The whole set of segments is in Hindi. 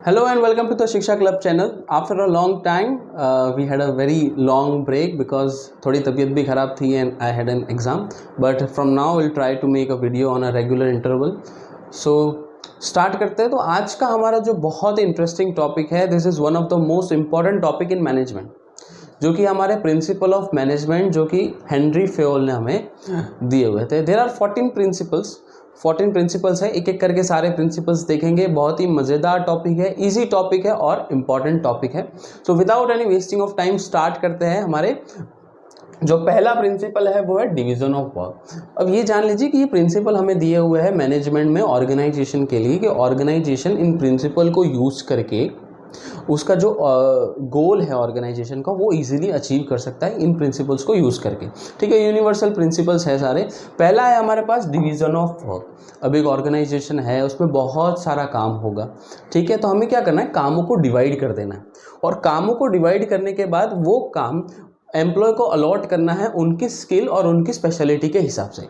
Hello and welcome to the Shiksha Club channel. After a long time, we had a very long break because थोड़ी तबीयत भी ख़राब थी and I had an exam. But from now we'll try to make a video on a regular interval. So start करते हैं। तो आज का हमारा जो बहुत इंटरेस्टिंग टॉपिक है, this is one of the most important topic in management, जो कि हमारे प्रिंसिपल ऑफ मैनेजमेंट जो कि हेनरी फेयोल ने हमें दिए हुए थे। देयर आर 14 प्रिंसिपल्स है, एक एक करके सारे प्रिंसिपल्स देखेंगे। बहुत ही मज़ेदार टॉपिक है, इजी टॉपिक है और इम्पॉर्टेंट टॉपिक है। So without any wasting of time start करते हैं। हमारे जो पहला प्रिंसिपल है वो है डिवीज़न ऑफ वर्क। अब ये जान लीजिए कि ये प्रिंसिपल हमें दिए हुए हैं मैनेजमेंट में ऑर्गेनाइजेशन के लिए, कि ऑर्गेनाइजेशन इन प्रिंसिपल को यूज़ करके उसका जो गोल है ऑर्गेनाइजेशन का वो इजीली अचीव कर सकता है इन प्रिंसिपल्स को यूज़ करके। ठीक है, यूनिवर्सल प्रिंसिपल्स है सारे। पहला है हमारे पास डिवीज़न ऑफ वर्क। अब एक ऑर्गेनाइजेशन है, उसमें बहुत सारा काम होगा। ठीक है, तो हमें क्या करना है, कामों को डिवाइड कर देना है और कामों को डिवाइड करने के बाद वो काम एम्प्लॉय को अलॉट करना है उनकी स्किल और उनकी स्पेशलिटी के हिसाब से।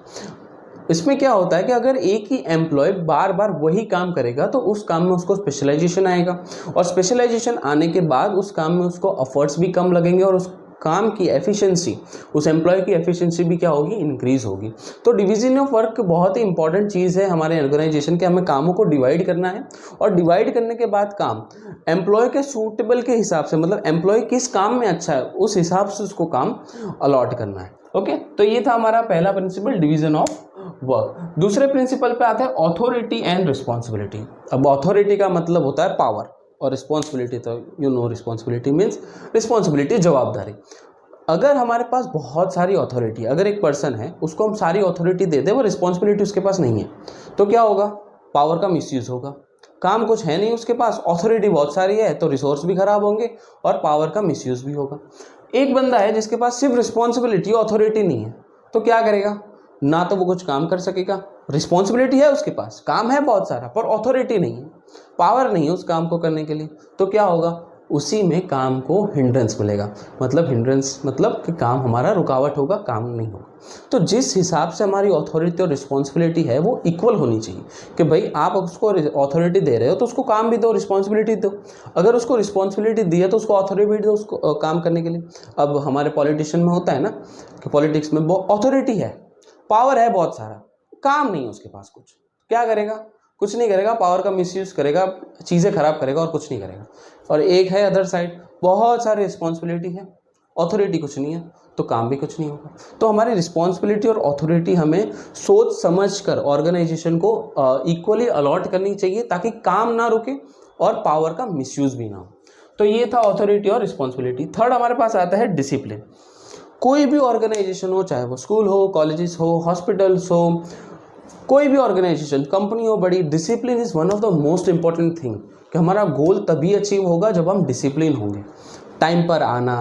इसमें क्या होता है कि अगर एक ही एम्प्लॉय बार बार वही काम करेगा तो उस काम में उसको स्पेशलाइजेशन आएगा और स्पेशलाइजेशन आने के बाद उस काम में उसको एफर्ट्स भी कम लगेंगे और उस काम की एफिशिएंसी, उस एम्प्लॉय की एफिशिएंसी भी क्या होगी, इंक्रीज होगी। तो डिवीजन ऑफ वर्क बहुत ही इंपॉर्टेंट चीज़ है हमारे ऑर्गेनाइजेशन के। हमें कामों को डिवाइड करना है और डिवाइड करने के बाद काम एम्प्लॉय के सूटेबल के हिसाब से, मतलब एम्प्लॉय किस काम में अच्छा है उस हिसाब से उसको काम अलॉट करना है। ओके, तो ये था हमारा पहला प्रिंसिपल, डिवीजन ऑफ वर्क। दूसरे प्रिंसिपल पे आते हैं ऑथोरिटी एंड रिस्पॉन्सिबिलिटी। अब ऑथोरिटी का मतलब होता है पावर और रिस्पॉन्सिबिलिटी तो रिस्पॉन्सिबिलिटी मीन्स रिस्पॉन्सिबिलिटी, जवाबदारी। अगर हमारे पास बहुत सारी अथॉरिटी, अगर एक पर्सन है उसको हम सारी अथॉरिटी दे दें, वो रिस्पॉन्सिबिलिटी उसके पास नहीं है, तो क्या होगा, पावर का मिसयूज होगा। काम कुछ है नहीं उसके पास, अथॉरिटी बहुत सारी है, तो रिसोर्स भी खराब होंगे और पावर का मिसयूज भी होगा। एक बंदा है जिसके पास सिर्फ रिस्पॉन्सिबिलिटी, अथॉरिटी नहीं है, तो क्या करेगा, ना तो वो कुछ काम कर सकेगा। रिस्पॉन्सिबिलिटी है उसके पास, काम है बहुत सारा, पर अथॉरिटी नहीं है, पावर नहीं है उस काम को करने के लिए, तो क्या होगा, उसी में काम को हिंड्रेंस मिलेगा। मतलब हिंड्रेंस मतलब कि काम हमारा रुकावट होगा, काम नहीं होगा। तो जिस हिसाब से हमारी अथॉरिटी और रिस्पॉन्सिबिलिटी है वो इक्वल होनी चाहिए, कि भाई आप उसको अथॉरिटी दे रहे हो तो उसको काम भी दो, रिस्पॉन्सिबिलिटी दो। अगर उसको रिस्पॉन्सिबिलिटी दी है तो उसको अथॉरिटी भी दो उसको काम करने के लिए। अब हमारे पॉलिटिशियन में होता है ना कि पॉलिटिक्स में वो अथॉरिटी है, पावर है बहुत सारा, काम नहीं है उसके पास कुछ, क्या करेगा, कुछ नहीं करेगा, पावर का मिसयूज करेगा, चीज़ें खराब करेगा और कुछ नहीं करेगा। और एक है अदर साइड, बहुत सारी रिस्पॉन्सिबिलिटी है, अथॉरिटी कुछ नहीं है, तो काम भी कुछ नहीं होगा। तो हमारी रिस्पॉन्सिबिलिटी और अथॉरिटी हमें सोच समझ कर ऑर्गेनाइजेशन को इक्वली अलॉट करनी चाहिए, ताकि काम ना रुके और पावर का मिसयूज भी ना हो। तो ये था अथॉरिटी और रिस्पॉन्सिबिलिटी। थर्ड हमारे पास आता है डिसिप्लिन। कोई भी ऑर्गेनाइजेशन हो, चाहे वो स्कूल हो, कॉलेजेस हो, हॉस्पिटल्स हो, कोई भी ऑर्गेनाइजेशन, कंपनी हो बड़ी, discipline is one of the most important thing. कि हमारा गोल तभी अचीव होगा जब हम डिसिप्लिन होंगे। टाइम पर आना,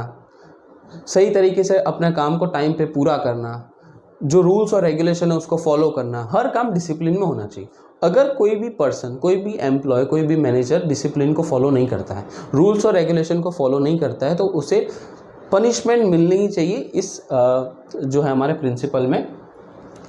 सही तरीके से अपने काम को टाइम पे पूरा करना, जो रूल्स और रेगुलेशन है उसको फॉलो करना, हर काम डिसिप्लिन में होना चाहिए। अगर कोई भी पर्सन, कोई भी एम्प्लॉय, कोई भी मैनेजर डिसिप्लिन को फॉलो नहीं करता है, रूल्स और रेगुलेशन को फॉलो नहीं करता है, तो उसे पनिशमेंट मिलनी ही चाहिए। इस जो है हमारे प्रिंसिपल में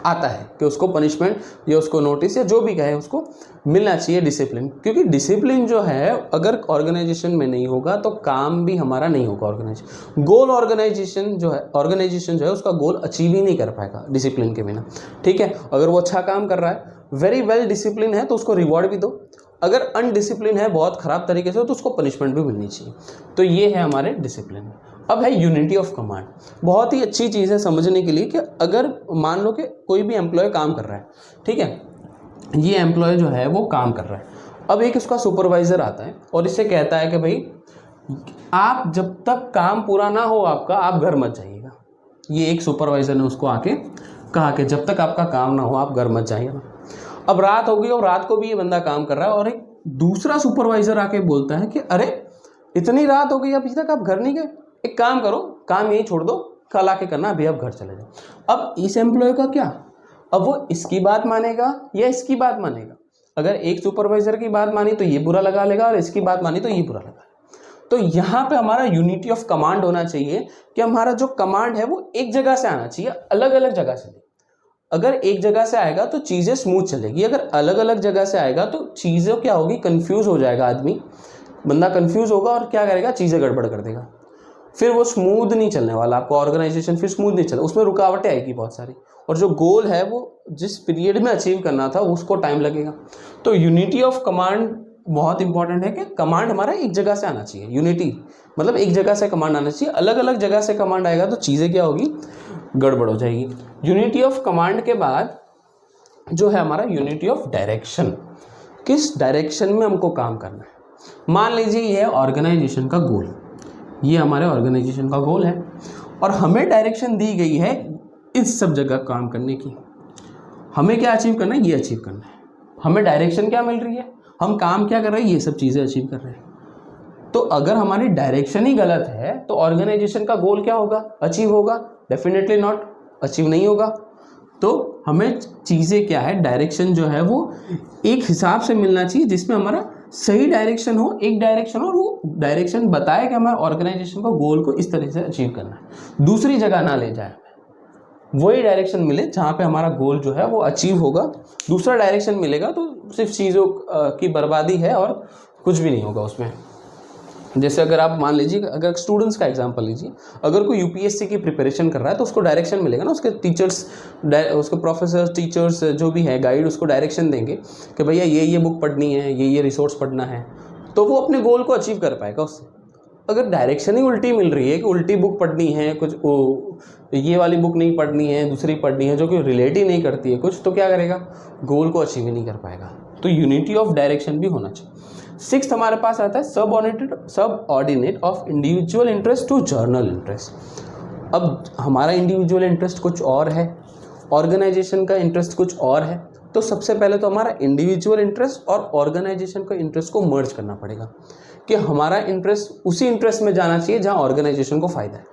आता है कि उसको पनिशमेंट या उसको नोटिस या जो भी कहे उसको मिलना चाहिए डिसिप्लिन। क्योंकि डिसिप्लिन जो है अगर ऑर्गेनाइजेशन में नहीं होगा तो काम भी हमारा नहीं होगा। ऑर्गेनाइजेशन गोल, ऑर्गेनाइजेशन जो है उसका गोल अचीव ही नहीं कर पाएगा डिसिप्लिन के बिना। ठीक है, अगर वो अच्छा काम कर रहा है, वेरी वेल डिसिप्लिन है, तो उसको रिवॉर्ड भी दो। अगर अनडिसिप्लिन है बहुत ख़राब तरीके से, तो उसको पनिशमेंट भी मिलनी चाहिए। तो ये है हमारे डिसिप्लिन। अब है यूनिटी ऑफ कमांड। बहुत ही अच्छी चीज़ है समझने के लिए कि अगर मान लो कि कोई भी एम्प्लॉय काम कर रहा है, ठीक है, ये एम्प्लॉय जो है वो काम कर रहा है। अब एक उसका सुपरवाइज़र आता है और इससे कहता है कि भाई आप जब तक काम पूरा ना हो आपका, आप घर मत जाइएगा। ये एक सुपरवाइज़र ने उसको आके कहा कि जब तक आपका काम ना हो आप घर मत जाइएगा। अब रात हो गई और रात को भी ये बंदा काम कर रहा है और एक दूसरा सुपरवाइज़र आके बोलता है कि अरे इतनी रात हो गई अभी तक आप घर नहीं गए, एक काम करो, काम यही छोड़ दो, कल आके करना, अभी आप घर चले जाओ। अब इस एम्प्लॉय का क्या, अब वो इसकी बात मानेगा या इसकी बात मानेगा। अगर एक सुपरवाइजर की बात मानी तो ये बुरा लगा लेगा और इसकी बात मानी तो ये बुरा लगा। तो यहाँ पे हमारा यूनिटी ऑफ कमांड होना चाहिए कि हमारा जो कमांड है वो एक जगह से आना चाहिए, अलग अलग जगह से नहीं। अगर एक जगह से आएगा तो चीज़ें स्मूथ चलेगी, अगर अलग अलग जगह से आएगा तो चीज़ें क्या होगी, कंफ्यूज हो जाएगा आदमी बंदा कंफ्यूज होगा और क्या करेगा, चीज़ें गड़बड़ कर देगा, फिर वो स्मूथ नहीं चलने वाला, आपका ऑर्गेनाइजेशन फिर स्मूथ नहीं चलेगा, उसमें रुकावटें आएगी बहुत सारी, और जो गोल है वो जिस पीरियड में अचीव करना था उसको टाइम लगेगा। तो यूनिटी ऑफ कमांड बहुत इंपॉर्टेंट है कि कमांड हमारा एक जगह से आना चाहिए। यूनिटी मतलब एक जगह से कमांड आना चाहिए, अलग अलग जगह से कमांड आएगा तो चीज़ें क्या होगी, गड़बड़ हो जाएगी। यूनिटी ऑफ कमांड के बाद जो है हमारा यूनिटी ऑफ डायरेक्शन, किस डायरेक्शन में हमको काम करना है। मान लीजिए ये है ऑर्गेनाइजेशन का गोल, ये हमारे ऑर्गेनाइजेशन का गोल है और हमें डायरेक्शन दी गई है इस सब जगह काम करने की। हमें क्या अचीव करना है, ये अचीव करना है। हमें डायरेक्शन क्या मिल रही है, हम काम क्या कर रहे हैं, ये सब चीज़ें अचीव कर रहे हैं। तो अगर हमारी डायरेक्शन ही गलत है तो ऑर्गेनाइजेशन का गोल क्या होगा, अचीव होगा? डेफिनेटली नॉट, अचीव नहीं होगा। तो हमें चीज़ें क्या है, डायरेक्शन जो है वो एक हिसाब से मिलना चाहिए जिसमें हमारा सही डायरेक्शन हो, एक डायरेक्शन हो, और वो डायरेक्शन बताए कि हमारे ऑर्गेनाइजेशन को गोल को इस तरह से अचीव करना है, दूसरी जगह ना ले जाए, वही डायरेक्शन मिले जहाँ पे हमारा गोल जो है वो अचीव होगा। दूसरा डायरेक्शन मिलेगा तो सिर्फ चीज़ों की बर्बादी है और कुछ भी नहीं होगा उसमें। जैसे अगर आप मान लीजिए, अगर स्टूडेंट्स का एग्जांपल लीजिए, अगर कोई यूपीएससी की प्रिपरेशन कर रहा है तो उसको डायरेक्शन मिलेगा ना, उसके टीचर्स, उसके प्रोफेसर, टीचर्स जो भी है गाइड उसको डायरेक्शन देंगे कि भैया ये बुक पढ़नी है, ये रिसोर्स पढ़ना है, तो वो अपने गोल को अचीव कर पाएगा उससे। अगर डायरेक्शन ही उल्टी मिल रही है कि उल्टी बुक पढ़नी है, कुछ ये वाली बुक नहीं पढ़नी है, दूसरी पढ़नी है जो कि रिलेट ही नहीं करती है कुछ, तो क्या करेगा, गोल को अचीव ही नहीं कर पाएगा। तो यूनिटी ऑफ डायरेक्शन भी होना चाहिए। सिक्स्थ हमारे पास आता है subordinate of individual interest to general interest. अब हमारा इंडिविजुअल इंटरेस्ट कुछ और है, ऑर्गेनाइजेशन का इंटरेस्ट कुछ और है, तो सबसे पहले तो हमारा इंडिविजुअल इंटरेस्ट और ऑर्गेनाइजेशन का इंटरेस्ट को मर्ज करना पड़ेगा कि हमारा इंटरेस्ट उसी इंटरेस्ट में जाना चाहिए जहां ऑर्गेनाइजेशन को फ़ायदा है।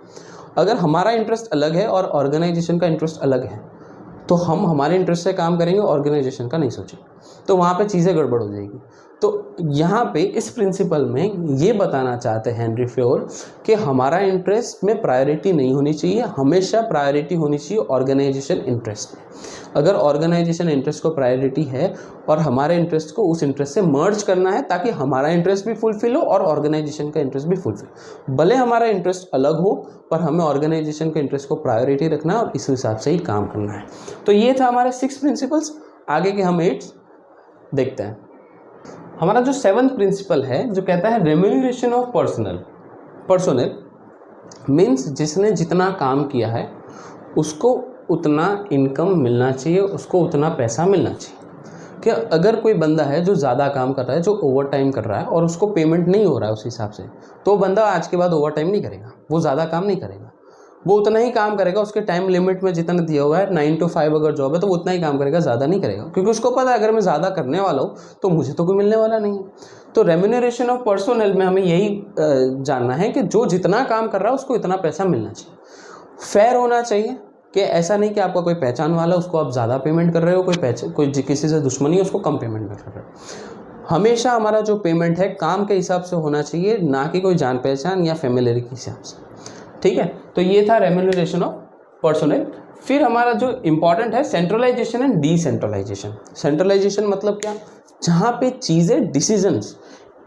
अगर हमारा इंटरेस्ट अलग है और ऑर्गेनाइजेशन का इंटरेस्ट अलग है तो हम हमारे इंटरेस्ट से काम करेंगे, ऑर्गेनाइजेशन का नहीं सोचेंगे, तो वहाँ पे चीज़ें गड़बड़ हो जाएगी। तो यहाँ पे इस प्रिंसिपल में ये बताना चाहते हैं हेनरी फ्योल कि हमारा इंटरेस्ट में प्रायोरिटी नहीं होनी चाहिए, हमेशा प्रायोरिटी होनी चाहिए ऑर्गेनाइजेशन इंटरेस्ट में। अगर ऑर्गेनाइजेशन इंटरेस्ट को प्रायोरिटी है और हमारे इंटरेस्ट को उस इंटरेस्ट से मर्ज करना है ताकि हमारा इंटरेस्ट भी फुलफिल हो और ऑर्गेनाइजेशन का इंटरेस्ट भी फुलफिल। भले हमारा इंटरेस्ट अलग हो पर हमें ऑर्गेनाइजेशन के इंटरेस्ट को प्रायोरिटी रखना है और इस हिसाब से ही काम करना है। तो ये था हमारे 6 प्रिंसिपल्स। आगे के हम 8 देखते हैं। हमारा जो 7th प्रिंसिपल है जो कहता है रेम्यूनरेशन ऑफ पर्सोनेल मीन्स जिसने जितना काम किया है उसको उतना इनकम मिलना चाहिए, उसको उतना पैसा मिलना चाहिए। कि अगर कोई बंदा है जो ज़्यादा काम कर रहा है, जो ओवर टाइम कर रहा है और उसको पेमेंट नहीं हो रहा है उस हिसाब से, तो बंदा आज के बाद ओवर टाइम नहीं करेगा, वो ज़्यादा काम नहीं करेगा, वो उतना ही काम करेगा उसके टाइम लिमिट में जितना दिया हुआ है। 9 to 5 अगर जॉब है तो वो उतना ही काम करेगा, ज़्यादा नहीं करेगा, क्योंकि उसको पता है अगर मैं ज़्यादा करने वाला हूँ तो मुझे तो कोई मिलने वाला नहीं है। तो रेम्यूनरेशन ऑफ पर्सोनेल में हमें यही जानना है कि जो जितना काम कर रहा है उसको इतना पैसा मिलना चाहिए। फेयर होना चाहिए कि ऐसा नहीं कि आपका कोई पहचान वाला उसको आप ज़्यादा पेमेंट कर रहे हो, कोई किसी से दुश्मनी है उसको कम पेमेंट कर रहे हो। हमेशा हमारा जो पेमेंट है काम के हिसाब से होना चाहिए, ना कि कोई जान पहचान या फैमिलियरिटी के हिसाब से। ठीक है, तो ये था रेम्यूनरेशन ऑफ पर्सोनेल। फिर हमारा जो इंपॉर्टेंट है सेंट्रलाइजेशन एंड डिसेंट्रलाइजेशन। सेंट्रलाइजेशन मतलब क्या, जहाँ पे चीज़ें डिसीजंस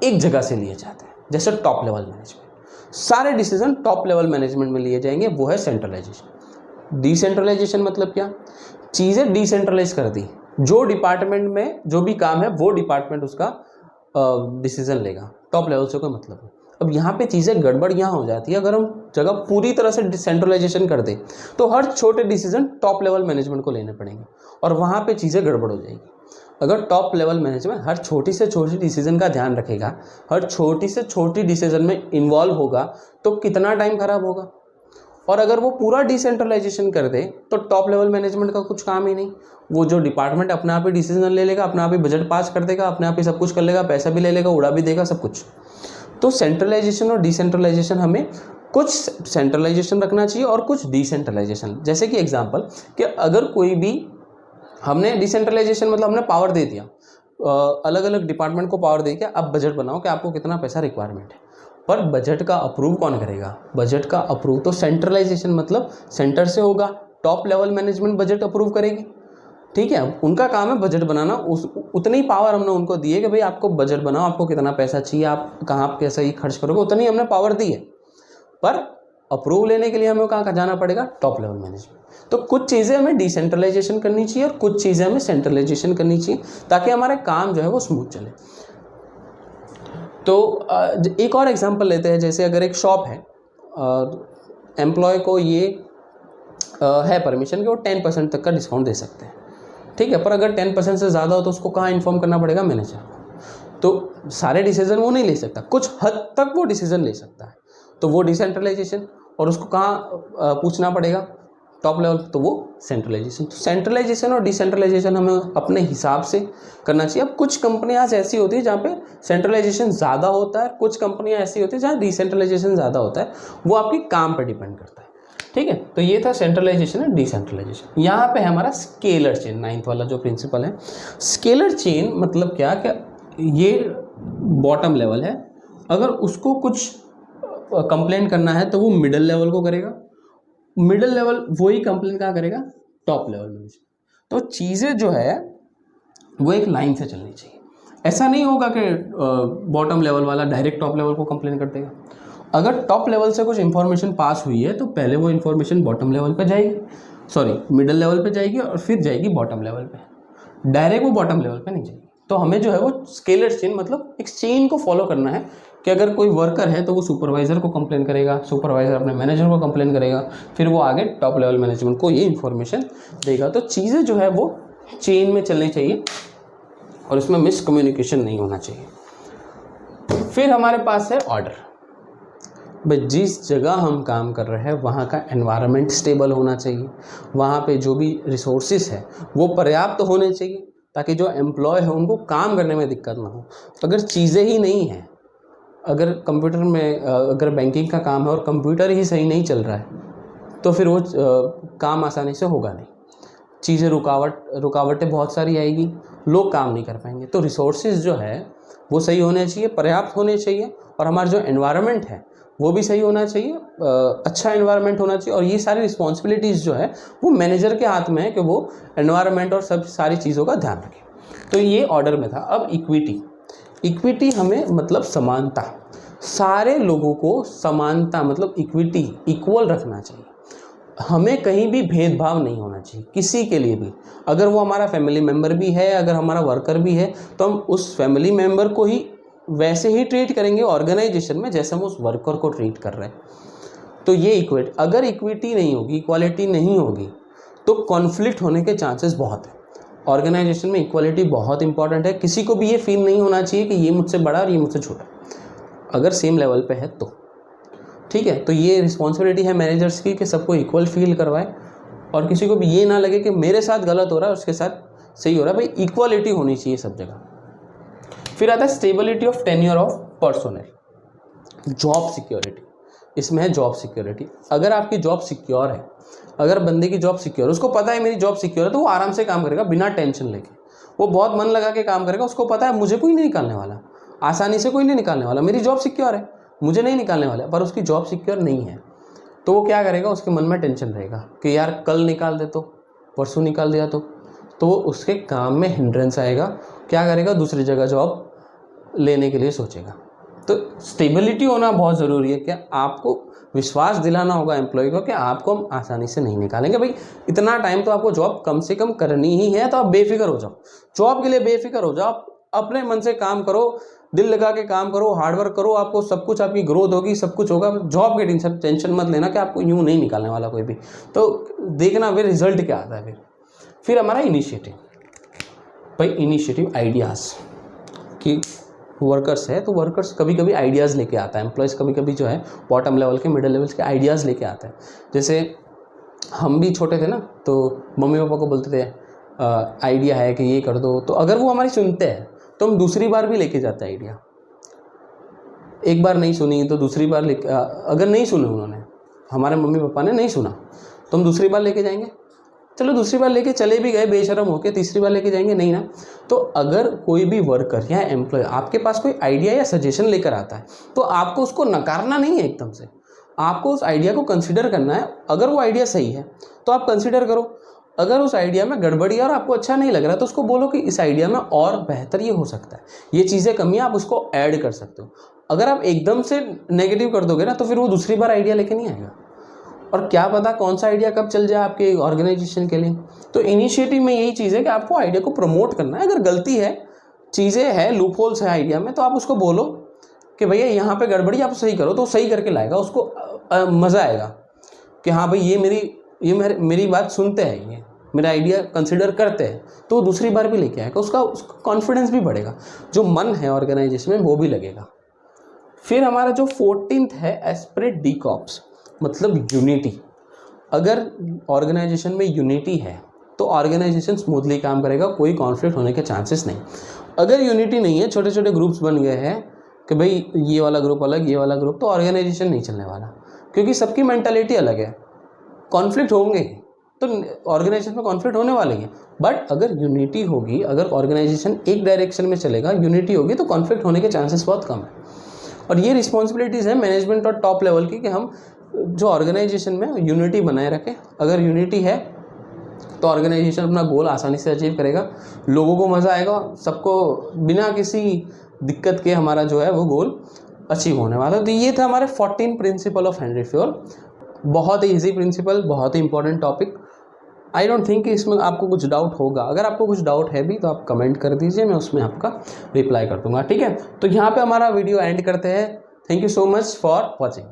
एक जगह से लिए जाते हैं, जैसे टॉप लेवल मैनेजमेंट, सारे डिसीजन टॉप लेवल मैनेजमेंट में लिए जाएंगे, वो है सेंट्रलाइजेशन। डिसेंट्रलाइजेशन मतलब क्या, चीज़ें डिसेंट्रलाइज कर दी, जो डिपार्टमेंट में जो भी काम है वो डिपार्टमेंट उसका डिसीजन लेगा, टॉप लेवल से कोई मतलब नहीं। अब यहाँ पे चीज़ें गड़बड़ यहाँ हो जाती है, अगर हम जगह पूरी तरह से डिसेंट्रलाइजेशन कर दें तो हर छोटे डिसीजन टॉप लेवल मैनेजमेंट को लेने पड़ेंगे और वहाँ पे चीज़ें गड़बड़ हो जाएगी। अगर टॉप लेवल मैनेजमेंट हर छोटी से छोटी डिसीजन का ध्यान रखेगा, हर छोटी से छोटी डिसीजन में इन्वॉल्व होगा, तो कितना टाइम खराब होगा। और अगर वो पूरा डिसेंट्रलाइजेशन कर दे तो टॉप लेवल मैनेजमेंट का कुछ काम ही नहीं, वो जो डिपार्टमेंट अपने आप ही डिसीजन ले लेगा, अपने आप ही बजट पास कर देगा, अपने आप ही सब कुछ कर लेगा, पैसा भी ले लेगा, उड़ा भी देगा, सब कुछ। तो सेंट्रलाइजेशन और डिसेंट्रलाइजेशन, हमें कुछ सेंट्रलाइजेशन रखना चाहिए और कुछ डिसेंट्रलाइजेशन। जैसे कि एग्जांपल कि अगर कोई भी, हमने डिसेंट्रलाइजेशन मतलब हमने पावर दे दिया, अलग अलग डिपार्टमेंट को पावर दे के अब बजट बनाओ कि आपको कितना पैसा रिक्वायरमेंट है, पर बजट का अप्रूव कौन करेगा, बजट का अप्रूव तो सेंट्रलाइजेशन मतलब सेंटर से होगा, top level management budget approve करेगी। ठीक है, उनका काम है बजट बनाना, उतनी पावर हमने उनको दी है कि भाई आपको बजट बनाओ, आपको कितना पैसा चाहिए, आप कहाँ कैसे ही खर्च करोगे, उतनी हमने पावर दी है। पर अप्रूव लेने के लिए हमें कहाँ जाना पड़ेगा, टॉप लेवल मैनेजमेंट। तो कुछ चीज़ें हमें डिसेंट्रलाइजेशन करनी चाहिए और कुछ चीज़ें हमें सेंट्रलाइजेशन करनी चाहिए ताकि हमारा काम जो है वो स्मूथ चले। तो एक और एग्जांपल लेते हैं, जैसे अगर एक शॉप है, एम्प्लॉय को ये है परमिशन कि वो 10% तक का डिस्काउंट दे सकते हैं, ठीक है, पर अगर 10% से ज़्यादा हो तो उसको कहाँ इन्फॉर्म करना पड़ेगा, मैनेजर को। तो सारे डिसीजन वो नहीं ले सकता, कुछ हद तक वो डिसीजन ले सकता है, तो वो डिसेंट्रलाइजेशन। और उसको कहाँ पूछना पड़ेगा, टॉप लेवल, तो वो सेंट्रलाइजेशन। तो सेंट्रलाइजेशन और डिसेंट्रलाइजेशन हमें अपने हिसाब से करना चाहिए। अब कुछ कंपनियां ऐसी होती है जहाँ पे सेंट्रलाइजेशन ज़्यादा होता है, कुछ कंपनियां ऐसी होती है जहाँ डिसेंट्रलाइजेशन ज़्यादा होता है, वो आपके काम पर डिपेंड करता है, ठीक है। तो ये था सेंट्रलाइजेशन और डिसेंट्रलाइजेशन। यहाँ पे हमारा स्केलर चेन, 9th वाला जो प्रिंसिपल है। स्केलर चेन मतलब क्या, ये बॉटम लेवल है, अगर उसको कुछ कंप्लेन करना है तो वो मिडिल लेवल को करेगा, मिडिल लेवल वही कंप्लेन कहाँ करेगा, टॉप लेवल में। तो चीज़ें जो है वो एक लाइन से चलनी चाहिए। ऐसा नहीं होगा कि बॉटम लेवल वाला डायरेक्ट टॉप लेवल को कंप्लेन कर देगा। अगर टॉप लेवल से कुछ इन्फॉर्मेशन पास हुई है तो पहले वो इन्फॉर्मेशन बॉटम लेवल पे जाएगी, सॉरी मिडिल लेवल पे जाएगी और फिर जाएगी बॉटम लेवल पे, डायरेक्ट वो बॉटम लेवल पे नहीं जाएगी। तो हमें जो है वो स्केलर चेन मतलब एक चेन को फॉलो करना है कि अगर कोई वर्कर है तो वो सुपरवाइज़र को कंप्लेन करेगा, सुपरवाइज़र अपने मैनेजर को कंप्लेन करेगा, फिर वो आगे टॉप लेवल मैनेजमेंट को ये इन्फॉर्मेशन देगा। तो चीज़ें जो है वो चेन में चलनी चाहिए और इसमें मिसकम्युनिकेशन नहीं होना चाहिए। फिर हमारे पास है ऑर्डर। भाई जिस जगह हम काम कर रहे हैं वहाँ का एनवायरनमेंट स्टेबल होना चाहिए, वहाँ पे जो भी रिसोर्सेज है वो पर्याप्त होने चाहिए ताकि जो एम्प्लॉय है उनको काम करने में दिक्कत ना हो। अगर चीज़ें ही नहीं हैं, अगर कंप्यूटर में अगर बैंकिंग का काम है और कंप्यूटर ही सही नहीं चल रहा है तो फिर वो काम आसानी से होगा नहीं, चीज़ें रुकावटें बहुत सारी आएगी, लोग काम नहीं कर पाएंगे। तो रिसोर्सेज जो है वो सही होने चाहिए, पर्याप्त होने चाहिए, और हमारा जो एनवायरनमेंट है वो भी सही होना चाहिए, अच्छा एनवायरनमेंट होना चाहिए। और ये सारी रिस्पॉन्सिबिलिटीज़ जो है वो मैनेजर के हाथ में है कि वो एनवायरनमेंट और सब सारी चीज़ों का ध्यान रखें। तो ये ऑर्डर में था। अब इक्विटी हमें मतलब समानता, सारे लोगों को समानता मतलब इक्विटी, इक्वल रखना चाहिए। हमें कहीं भी भेदभाव नहीं होना चाहिए किसी के लिए भी। अगर वो हमारा फैमिली मेम्बर भी है, अगर हमारा वर्कर भी है, तो हम उस फैमिली मेम्बर को ही वैसे ही ट्रीट करेंगे ऑर्गेनाइजेशन में जैसे हम उस वर्कर को ट्रीट कर रहे हैं। तो ये इक्विटी, अगर इक्विटी नहीं होगी, इक्वालिटी नहीं होगी तो कॉन्फ्लिक्ट होने के चांसेस बहुत है। ऑर्गेनाइजेशन में इक्वालिटी बहुत इंपॉर्टेंट है। किसी को भी ये फील नहीं होना चाहिए कि ये मुझसे बड़ा और ये मुझसे छोटा, अगर सेम लेवल पे है तो ठीक है। तो ये रिस्पॉन्सिबिलिटी है मैनेजर्स की कि सबको इक्वल फील करवाए और किसी को भी ये ना लगे कि मेरे साथ गलत हो रहा है उसके साथ सही हो रहा है। भाई इक्वालिटी होनी चाहिए सब जगह। फिर आता है stability of tenure of personnel, job security. इसमें है जॉब सिक्योरिटी। अगर आपकी जॉब सिक्योर है, अगर बंदे की जॉब सिक्योर, उसको पता है मेरी जॉब सिक्योर है, तो वो आराम से काम करेगा बिना टेंशन लेके, वो बहुत मन लगा के काम करेगा। उसको पता है मुझे कोई नहीं निकालने वाला, आसानी से कोई नहीं निकालने वाला, मेरी जॉब सिक्योर है, मुझे नहीं निकालने वाला। पर उसकी जॉब सिक्योर नहीं है तो वो क्या करेगा, उसके मन में टेंशन रहेगा कि यार कल निकाल दे तो, परसों निकाल दिया तो वो उसके काम में हिंड्रेंस आएगा। क्या करेगा, दूसरी जगह जॉब लेने के लिए सोचेगा। तो स्टेबिलिटी होना बहुत ज़रूरी है। क्या आपको विश्वास दिलाना होगा एम्प्लॉय को कि आपको हम आसानी से नहीं निकालेंगे। भाई इतना टाइम तो आपको जॉब कम से कम करनी ही है, तो आप बेफिक्र हो जाओ, जॉब के लिए बेफिक्र हो जाओ, अपने मन से काम करो, दिल लगा के काम करो, हार्डवर्क करो, आपको सब कुछ, आपकी ग्रोथ होगी, सब कुछ होगा। जॉब के टेंशन मत लेना कि आपको यूँ नहीं निकालने वाला कोई भी। तो देखना फिर रिजल्ट क्या आता है। फिर हमारा इनिशिएटिव। भाई इनिशिएटिव, आइडियाज़ कि वर्कर्स है तो वर्कर्स कभी कभी आइडियाज़ लेके आता है, एम्प्लॉयज़ कभी कभी जो है बॉटम लेवल के, मिडिल लेवल्स के आइडियाज़ लेके आता है। जैसे हम भी छोटे थे ना तो मम्मी पापा को बोलते थे आइडिया है कि ये कर दो, तो अगर वो हमारी सुनते हैं तो हम दूसरी बार भी लेके जाते हैं आइडिया। एक बार नहीं सुनी तो दूसरी बार लेके, अगर नहीं सुने उन्होंने, हमारे मम्मी पापा ने नहीं सुना, तो हम दूसरी बार लेके जाएंगे। चलो दूसरी बार लेके चले भी गए बेशरम होके, तीसरी बार लेके जाएंगे नहीं ना। तो अगर कोई भी वर्कर या एम्प्लॉय आपके पास कोई आइडिया या सजेशन लेकर आता है तो आपको उसको नकारना नहीं है एकदम से, आपको उस आइडिया को कंसिडर करना है। अगर वो आइडिया सही है तो आप कंसिडर करो, अगर उस आइडिया में गड़बड़ी है और आपको अच्छा नहीं लग रहा तो उसको बोलो कि इस आइडिया में और बेहतर ये हो सकता है, ये चीज़ें कमी है, आप उसको ऐड कर सकते हो। अगर आप एकदम से नेगेटिव कर दोगे ना तो फिर वो दूसरी बार आइडिया लेके नहीं आएगा, और क्या पता कौन सा आइडिया कब चल जाए आपके ऑर्गेनाइजेशन के लिए। तो इनिशिएटिव में यही चीज़ है कि आपको आइडिया को प्रमोट करना है। अगर गलती है, चीज़ें हैं, लूप होल्स है आइडिया में, तो आप उसको बोलो कि भैया यहाँ पे गड़बड़ी, आप सही करो, तो सही करके लाएगा, उसको मज़ा आएगा कि हाँ भाई ये मेरी बात सुनते हैं, ये मेरा आइडिया कंसिडर करते हैं, तो वो दूसरी बार भी लेके आएगा, उसका कॉन्फिडेंस भी बढ़ेगा, जो मन है ऑर्गेनाइजेशन में वो भी लगेगा। फिर हमारा जो 14th है एस्पिरिट डी कॉप्स, मतलब यूनिटी। अगर ऑर्गेनाइजेशन में यूनिटी है तो ऑर्गेनाइजेशन स्मूथली काम करेगा, कोई कॉन्फ्लिक्ट होने के चांसेस नहीं। अगर यूनिटी नहीं है, छोटे छोटे ग्रुप्स बन गए हैं कि भाई ये वाला ग्रुप अलग, ये वाला ग्रुप, तो ऑर्गेनाइजेशन नहीं चलने वाला, क्योंकि सबकी मेंटालिटी अलग है। कॉन्फ्लिक्ट होंगे तो ऑर्गेनाइजेशन में कॉन्फ्लिक्ट होने वाले हैं, बट अगर यूनिटी होगी, अगर ऑर्गेनाइजेशन एक डायरेक्शन में चलेगा, यूनिटी होगी, तो कॉन्फ्लिक्ट होने के चांसेस बहुत कम है। और ये रिस्पॉन्सिबिलिटीज़ है मैनेजमेंट और टॉप लेवल की कि हम जो ऑर्गेनाइजेशन में यूनिटी बनाए रखें। अगर यूनिटी है तो ऑर्गेनाइजेशन अपना गोल आसानी से अचीव करेगा, लोगों को मज़ा आएगा, सबको बिना किसी दिक्कत के हमारा जो है वो गोल अचीव होने वाला है। तो ये था हमारे 14 प्रिंसिपल ऑफ हेनरी फ्योल। बहुत ही ईजी प्रिंसिपल, बहुत ही important topic. I don't think कि इसमें आपको कुछ डाउट होगा। अगर आपको कुछ डाउट है भी तो आप कमेंट कर दीजिए, मैं उसमें आपका रिप्लाई कर दूंगा, ठीक है। तो यहाँ पे हमारा वीडियो एंड करते हैं। Thank you so much for watching.